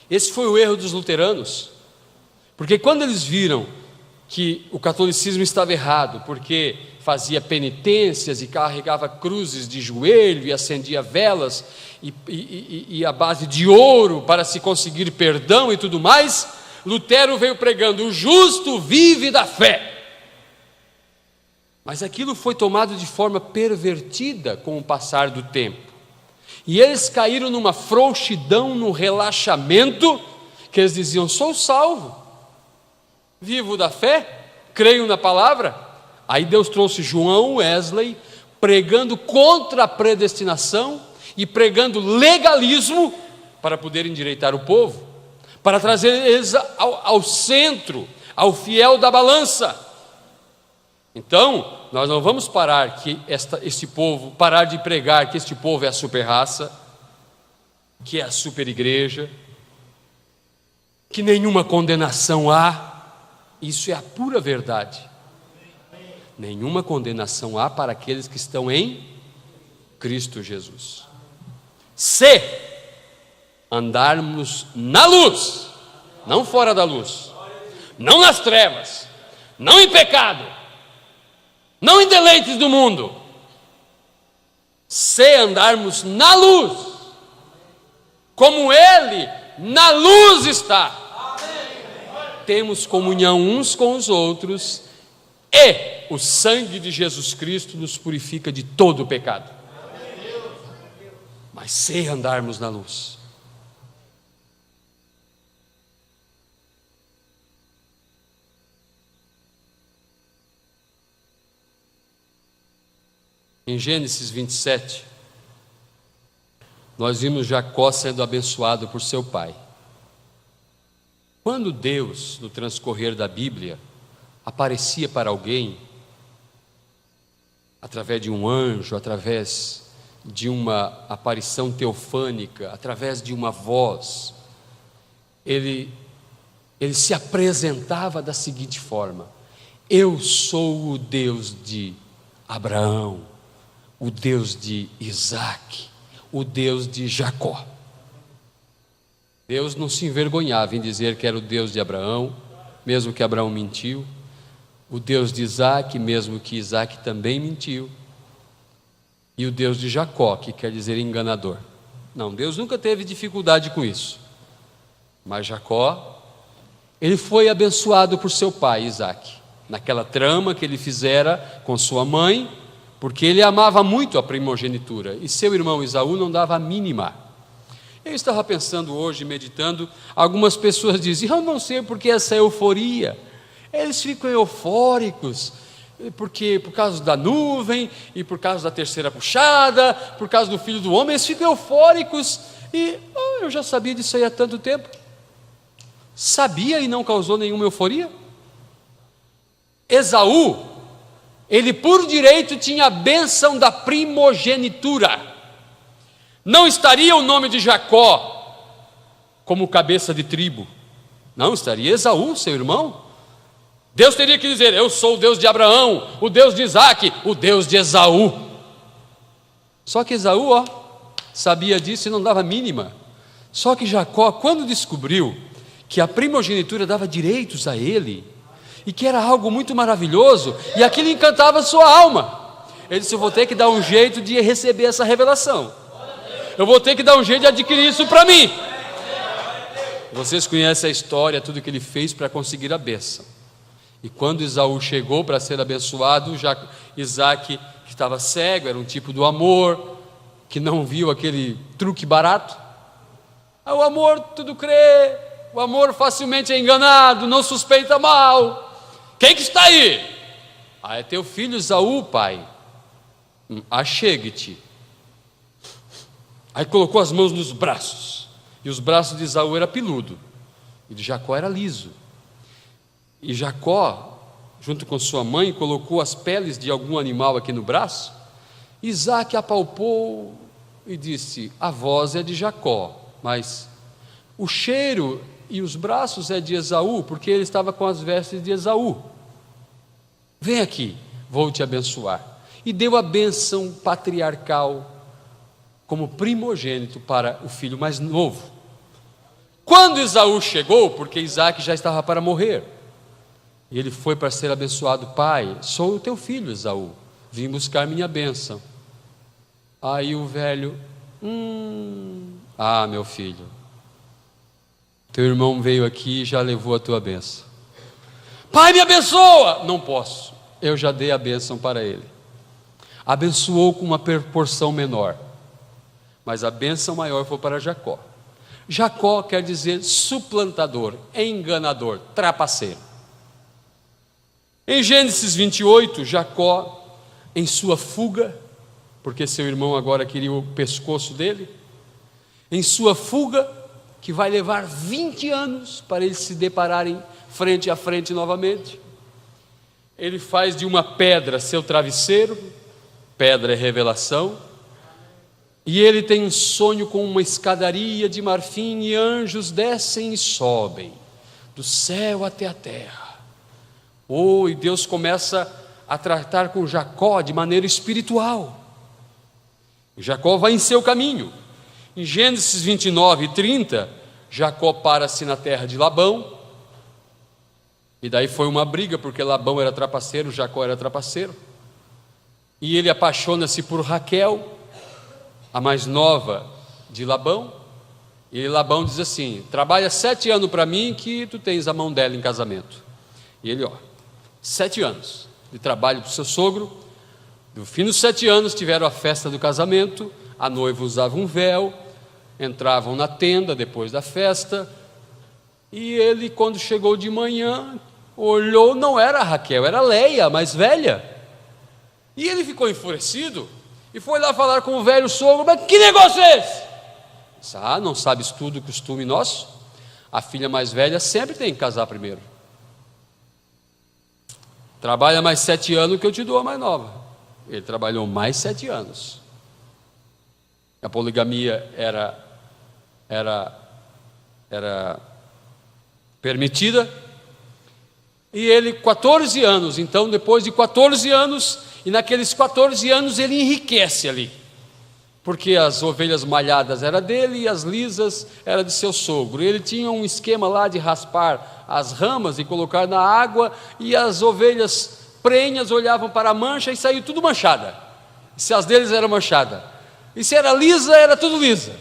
Esse foi o erro dos luteranos, porque quando eles viram que o catolicismo estava errado, porque fazia penitências e carregava cruzes de joelho e acendia velas e a base de ouro para se conseguir perdão e tudo mais, Lutero veio pregando: o justo vive da fé. Mas aquilo foi tomado de forma pervertida com o passar do tempo. E eles caíram numa frouxidão, num relaxamento, que eles diziam: sou salvo, vivo da fé, creio na palavra. Aí Deus trouxe João Wesley, pregando contra a predestinação e pregando legalismo, para poder endireitar o povo, para trazer eles ao centro, ao fiel da balança. Então, nós não vamos parar parar de pregar que este povo é a super raça, que é a super igreja, que nenhuma condenação há. Isso é a pura verdade. Nenhuma condenação há para aqueles que estão em Cristo Jesus. Se andarmos na luz, não fora da luz, não nas trevas, não em pecado, não em deleites do mundo, se andarmos na luz, como Ele na luz está, temos comunhão uns com os outros, e o sangue de Jesus Cristo nos purifica de todo o pecado. Mas se andarmos na luz, em Gênesis 27, nós vimos Jacó sendo abençoado por seu pai. Quando Deus, no transcorrer da Bíblia, aparecia para alguém, através de um anjo, através de uma aparição teofânica, através de uma voz, ele se apresentava da seguinte forma: eu sou o Deus de Abraão, o Deus de Isaac, o Deus de Jacó. Deus não se envergonhava em dizer que era o Deus de Abraão, mesmo que Abraão mentiu, o Deus de Isaac, mesmo que Isaac também mentiu, e o Deus de Jacó, que quer dizer enganador. Não, Deus nunca teve dificuldade com isso. Mas Jacó, ele foi abençoado por seu pai Isaac, naquela trama que ele fizera com sua mãe, porque ele amava muito a primogenitura, e seu irmão Esaú não dava a mínima. Eu estava pensando hoje, meditando, algumas pessoas dizem: eu não sei porque essa euforia, eles ficam eufóricos, porque por causa da nuvem, e por causa da terceira puxada, por causa do Filho do Homem, eles ficam eufóricos, e eu já sabia disso aí há tanto tempo. Sabia e não causou nenhuma euforia? Esaú, ele por direito tinha a bênção da primogenitura. Não estaria o nome de Jacó como cabeça de tribo, não, estaria Esaú, seu irmão. Deus teria que dizer: eu sou o Deus de Abraão, o Deus de Isaac, o Deus de Esaú. Só que Esaú, sabia disso e não dava mínima. Só que Jacó, quando descobriu que a primogenitura dava direitos a ele, e que era algo muito maravilhoso, e aquilo encantava a sua alma, ele disse: eu vou ter que dar um jeito de receber essa revelação, eu vou ter que dar um jeito de adquirir isso para mim. Vocês conhecem a história, tudo que ele fez para conseguir a bênção. E quando Esaú chegou para ser abençoado, Isaac, que estava cego, era um tipo do amor, que não viu aquele truque barato. O amor tudo crê, o amor facilmente é enganado, não suspeita mal. Quem que está aí? É teu filho Esaú, pai. Achegue-te. Aí colocou as mãos nos braços, e os braços de Esaú era peludo, e de Jacó era liso. E Jacó, junto com sua mãe, colocou as peles de algum animal aqui no braço. Isaac apalpou e disse: a voz é de Jacó, mas o cheiro e os braços é de Esaú, porque ele estava com as vestes de Esaú. Vem aqui, vou te abençoar. E deu a bênção patriarcal como primogênito para o filho mais novo. Quando Esaú chegou, porque Isaac já estava para morrer, e ele foi para ser abençoado: pai, sou o teu filho Esaú. vim buscar minha bênção. Aí o velho, meu filho, teu irmão veio aqui e já levou a tua bênção. Pai, me abençoa! Não posso, eu já dei a bênção para ele. Abençoou com uma proporção menor, mas a bênção maior foi para Jacó. Jacó quer dizer suplantador, enganador, trapaceiro. Em Gênesis 28, Jacó, em sua fuga, porque seu irmão agora queria o pescoço dele, em sua fuga, que vai levar 20 anos para eles se depararem frente a frente novamente, ele faz de uma pedra seu travesseiro, pedra é revelação, e ele tem um sonho com uma escadaria de marfim e anjos descem e sobem, do céu até a terra. E Deus começa a tratar com Jacó de maneira espiritual. Jacó vai em seu caminho. Em Gênesis 29 e 30, Jacó para-se na terra de Labão, e daí foi uma briga, porque Labão era trapaceiro, Jacó era trapaceiro, e ele apaixona-se por Raquel, a mais nova de Labão, e Labão diz assim: trabalha 7 anos para mim que tu tens a mão dela em casamento. E ele, 7 anos de trabalho para o seu sogro. No fim dos 7 anos tiveram a festa do casamento, a noiva usava um véu, entravam na tenda depois da festa, e ele, quando chegou de manhã, olhou, não era Raquel, era Leia, a mais velha, e ele ficou enfurecido, e foi lá falar com o velho sogro: mas que negócio é esse? Disse: não sabes tudo, costume nosso? A filha mais velha sempre tem que casar primeiro. Trabalha mais 7 anos que eu te dou a mais nova. Ele trabalhou mais 7 anos. A poligamia era permitida, e ele 14 anos, então depois de 14 anos, e naqueles 14 anos ele enriquece ali, porque as ovelhas malhadas eram dele e as lisas eram de seu sogro. Ele tinha um esquema lá de raspar as ramas e colocar na água, e as ovelhas prenhas olhavam para a mancha e saiu tudo manchada, se as deles eram manchadas, e se era lisa, era tudo lisa,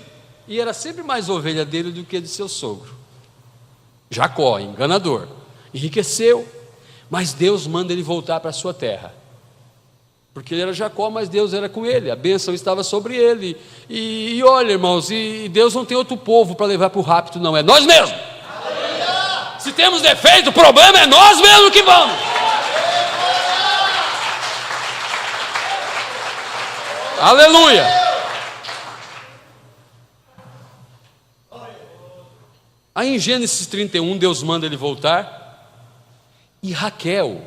e era sempre mais ovelha dele do que de seu sogro. Jacó, enganador, enriqueceu, mas Deus manda ele voltar para a sua terra, porque ele era Jacó, mas Deus era com ele, a bênção estava sobre ele, e olha, irmãos, e Deus não tem outro povo para levar para o rapto, não, é nós mesmos. Se temos defeito, o problema é nós mesmos que vamos. Aleluia. Aí em Gênesis 31, Deus manda ele voltar, e Raquel,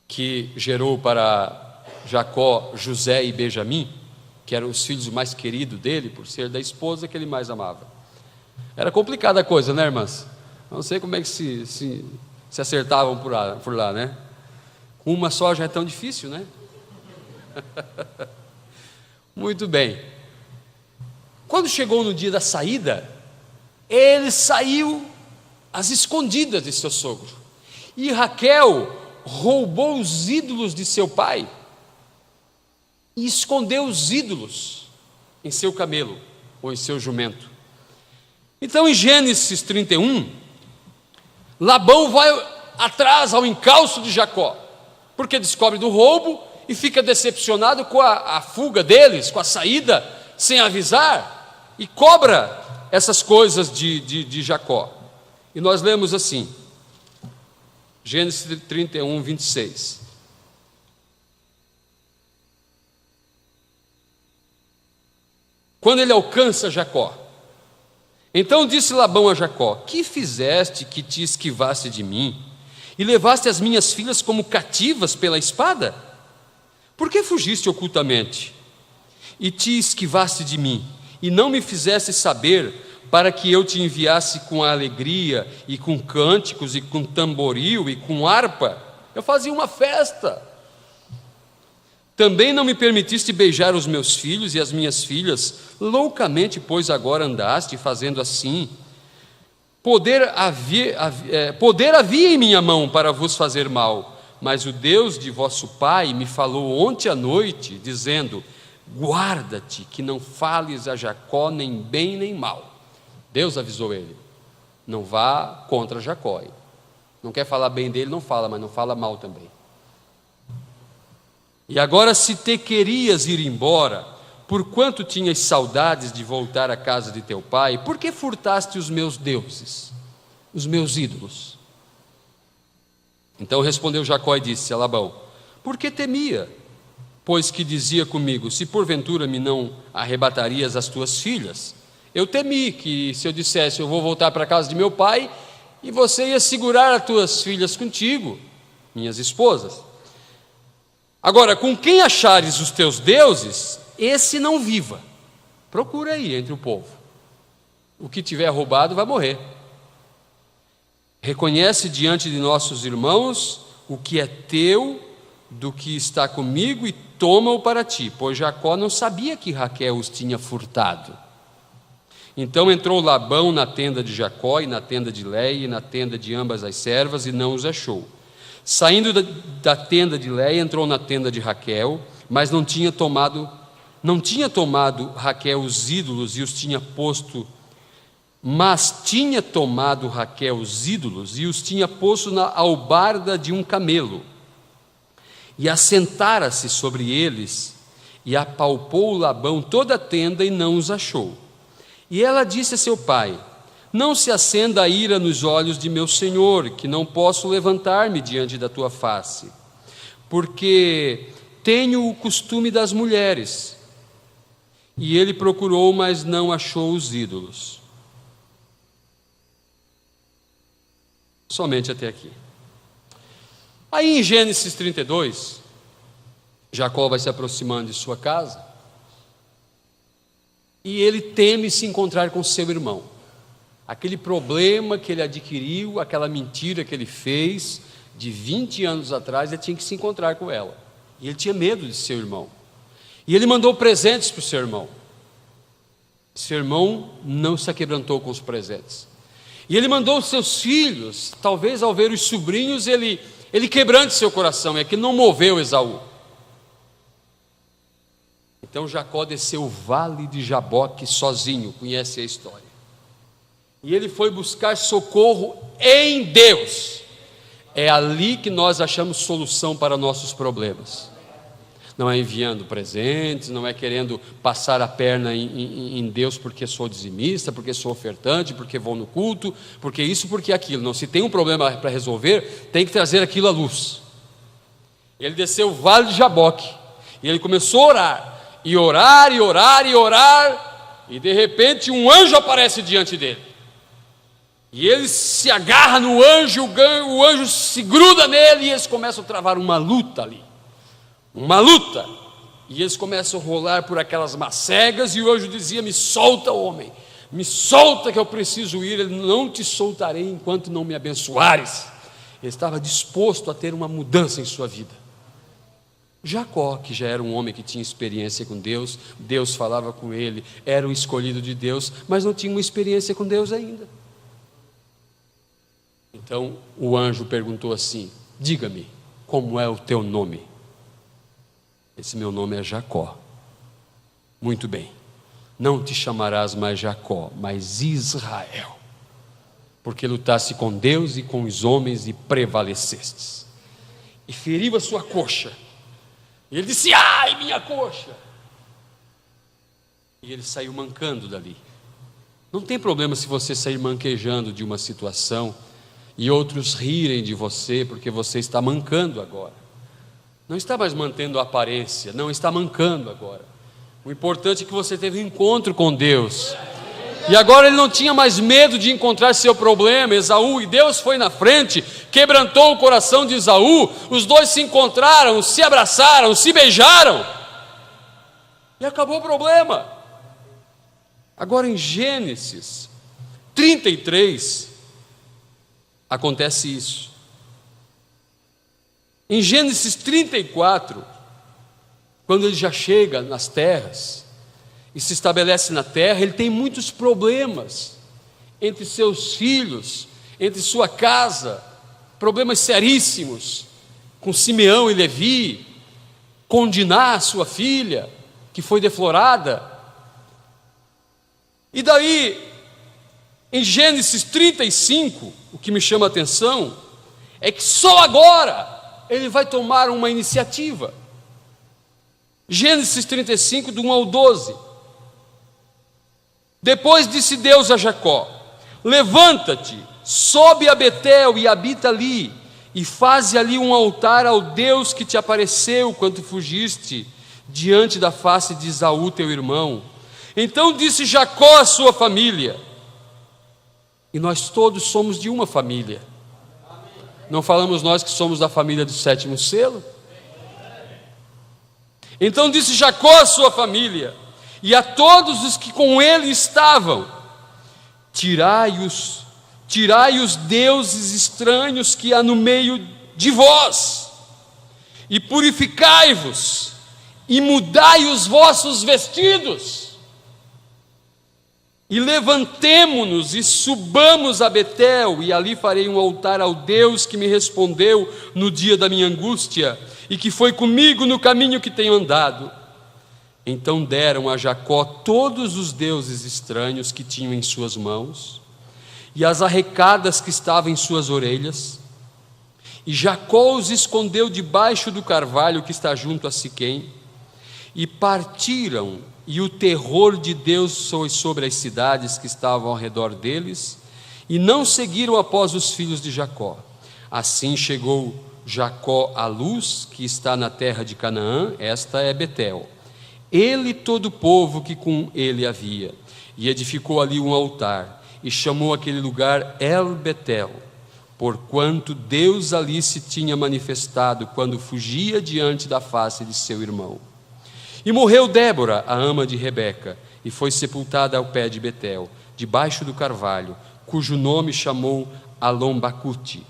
que gerou para Jacó José e Benjamim, que eram os filhos mais queridos dele, por ser da esposa que ele mais amava. Era complicada a coisa, né, irmãs? Não sei como é que se acertavam por lá, né? Uma só já é tão difícil, né? Muito bem. Quando chegou no dia da saída, ele saiu às escondidas de seu sogro, e Raquel roubou os ídolos de seu pai e escondeu os ídolos em seu camelo ou em seu jumento. Então em Gênesis 31, Labão vai atrás ao encalço de Jacó, porque descobre do roubo e fica decepcionado com a fuga deles, com a saída sem avisar, e cobra essas coisas de Jacó. E nós lemos assim, Gênesis 31, 26. Quando ele alcança Jacó, então disse Labão a Jacó: que fizeste que te esquivaste de mim, e levaste as minhas filhas como cativas pela espada? Por que fugiste ocultamente, e te esquivaste de mim, e não me fizeste saber, para que eu te enviasse com alegria, e com cânticos, e com tamboril, e com harpa? Eu fazia uma festa. Também não me permitiste beijar os meus filhos e as minhas filhas, loucamente, pois agora andaste fazendo assim. Poder havia em minha mão para vos fazer mal, mas o Deus de vosso pai me falou ontem à noite, dizendo: guarda-te que não fales a Jacó nem bem nem mal. Deus avisou ele: não vá contra Jacó. Não quer falar bem dele, não fala, mas não fala mal também. E agora, se te querias ir embora, porquanto tinhas saudades de voltar à casa de teu pai, por que furtaste os meus deuses, os meus ídolos? Então respondeu Jacó e disse a Labão: porque temia, pois que dizia comigo: se porventura me não arrebatarias as tuas filhas. Eu temi que, se eu dissesse: eu vou voltar para a casa de meu pai, e você ia segurar as tuas filhas contigo, minhas esposas. Agora, com quem achares os teus deuses, esse não viva. Procura aí entre o povo. O que tiver roubado vai morrer. Reconhece diante de nossos irmãos o que é teu do que está comigo e toma-o para ti, pois Jacó não sabia que Raquel os tinha furtado. Então entrou Labão na tenda de Jacó e na tenda de Léia e na tenda de ambas as servas e não os achou. Saindo da tenda de Léia, entrou na tenda de Raquel, mas tinha tomado Raquel os ídolos e os tinha posto, na albarda de um camelo, e assentara-se sobre eles, e apalpou Labão toda a tenda e não os achou. E ela disse a seu pai: não se acenda a ira nos olhos de meu senhor, que não posso levantar-me diante da tua face, porque tenho o costume das mulheres. E ele procurou, mas não achou os ídolos. Somente até aqui. Aí em Gênesis 32, Jacó vai se aproximando de sua casa, e ele teme se encontrar com seu irmão. Aquele problema que ele adquiriu, aquela mentira que ele fez de 20 anos atrás, ele tinha que se encontrar com ela. E ele tinha medo de seu irmão. E ele mandou presentes para o seu irmão. Seu irmão não se aquebrantou com os presentes. E ele mandou os seus filhos, talvez ao ver os sobrinhos, ele quebrante seu coração, é que não moveu Esaú. Então Jacó desceu o vale de Jaboque sozinho, conhece a história. E ele foi buscar socorro em Deus. É ali que nós achamos solução para nossos problemas. Não é enviando presentes, não é querendo passar a perna em Deus porque sou dizimista, porque sou ofertante, porque vou no culto, porque isso, porque aquilo. Não, se tem um problema para resolver, tem que trazer aquilo à luz. Ele desceu o vale de Jaboque e ele começou a orar, e orar, e orar, e orar, e de repente um anjo aparece diante dele. E ele se agarra no anjo, o anjo se gruda nele e eles começam a travar uma luta ali. Uma luta. E eles começam a rolar por aquelas macegas e o anjo dizia: me solta, homem, me solta que eu preciso ir. Ele: não te soltarei enquanto não me abençoares. Ele estava disposto a ter uma mudança em sua vida. Jacó, que já era um homem que tinha experiência com Deus, Deus falava com ele, era um escolhido de Deus, mas não tinha uma experiência com Deus ainda. Então o anjo perguntou assim: diga-me, como é o teu nome? Esse: meu nome é Jacó. Muito bem, não te chamarás mais Jacó, mas Israel, porque lutaste com Deus e com os homens e prevalecestes. E feriu a sua coxa. E ele disse: ai, minha coxa. E ele saiu mancando dali. Não tem problema se você sair manquejando de uma situação e outros rirem de você, porque você está mancando agora. Não está mais mantendo a aparência, não, está mancando agora. O importante é que você teve um encontro com Deus. E agora ele não tinha mais medo de encontrar seu problema, Esaú, e Deus foi na frente, quebrantou o coração de Esaú, os dois se encontraram, se abraçaram, se beijaram, e acabou o problema. Agora em Gênesis 33, acontece isso. Em Gênesis 34, quando ele já chega nas terras e se estabelece na terra, ele tem muitos problemas entre seus filhos, entre sua casa, problemas seríssimos com Simeão e Levi, condenar a sua filha, que foi deflorada. E daí, em Gênesis 35, o que me chama a atenção é que só agora ele vai tomar uma iniciativa. Gênesis 35, do 1 ao 12. Depois disse Deus a Jacó: levanta-te, sobe a Betel e habita ali, e faze ali um altar ao Deus que te apareceu quando fugiste diante da face de Esaú teu irmão. Então disse Jacó à sua família, e nós todos somos de uma família. Não falamos nós que somos da família do sétimo selo? Então disse Jacó à sua família e a todos os que com ele estavam: tirai os deuses estranhos que há no meio de vós, e purificai-vos, e mudai os vossos vestidos, e levantemo-nos e subamos a Betel, e ali farei um altar ao Deus que me respondeu no dia da minha angústia, e que foi comigo no caminho que tenho andado. Então deram a Jacó todos os deuses estranhos que tinham em suas mãos, e as arrecadas que estavam em suas orelhas, e Jacó os escondeu debaixo do carvalho que está junto a Siquém, e partiram, e o terror de Deus foi sobre as cidades que estavam ao redor deles, e não seguiram após os filhos de Jacó. Assim chegou Jacó à luz que está na terra de Canaã, esta é Betel, ele e todo o povo que com ele havia, e edificou ali um altar, e chamou aquele lugar El Betel, porquanto Deus ali se tinha manifestado quando fugia diante da face de seu irmão. E morreu Débora, a ama de Rebeca, e foi sepultada ao pé de Betel, debaixo do carvalho, cujo nome chamou Alombacute.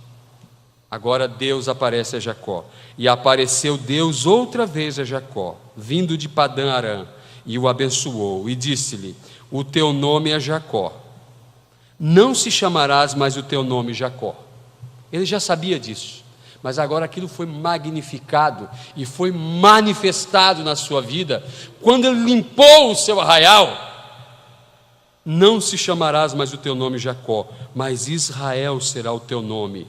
Agora Deus aparece a Jacó, e apareceu Deus outra vez a Jacó, vindo de Padã Arã, e o abençoou, e disse-lhe: o teu nome é Jacó, não se chamarás mais o teu nome Jacó. Ele já sabia disso, mas agora aquilo foi magnificado e foi manifestado na sua vida, quando ele limpou o seu arraial. Não se chamarás mais o teu nome Jacó, mas Israel será o teu nome.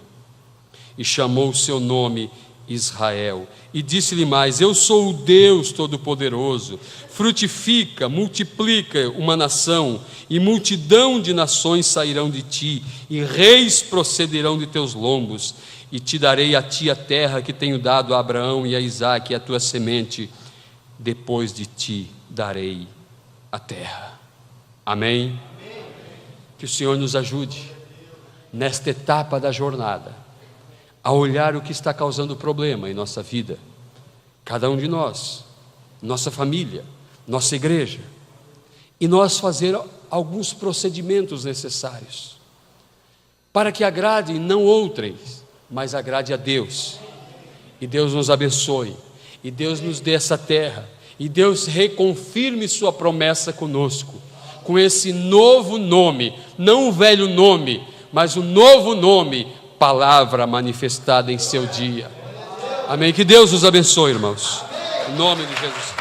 E chamou o seu nome Israel, e disse-lhe mais: eu sou o Deus Todo-Poderoso, frutifica, multiplica uma nação, e multidão de nações sairão de ti, e reis procederão de teus lombos, e te darei a ti a terra que tenho dado a Abraão e a Isaque, e a tua semente, depois de ti darei a terra. Amém? Que o Senhor nos ajude, nesta etapa da jornada, a olhar o que está causando problema em nossa vida, cada um de nós, nossa família, nossa igreja, e nós fazer alguns procedimentos necessários, para que agrade não outrens, mas agrade a Deus, e Deus nos abençoe, e Deus nos dê essa terra, e Deus reconfirme sua promessa conosco, com esse novo nome, não o velho nome, mas o novo nome, palavra manifestada em seu dia. Amém? Que Deus os abençoe, irmãos, em nome de Jesus.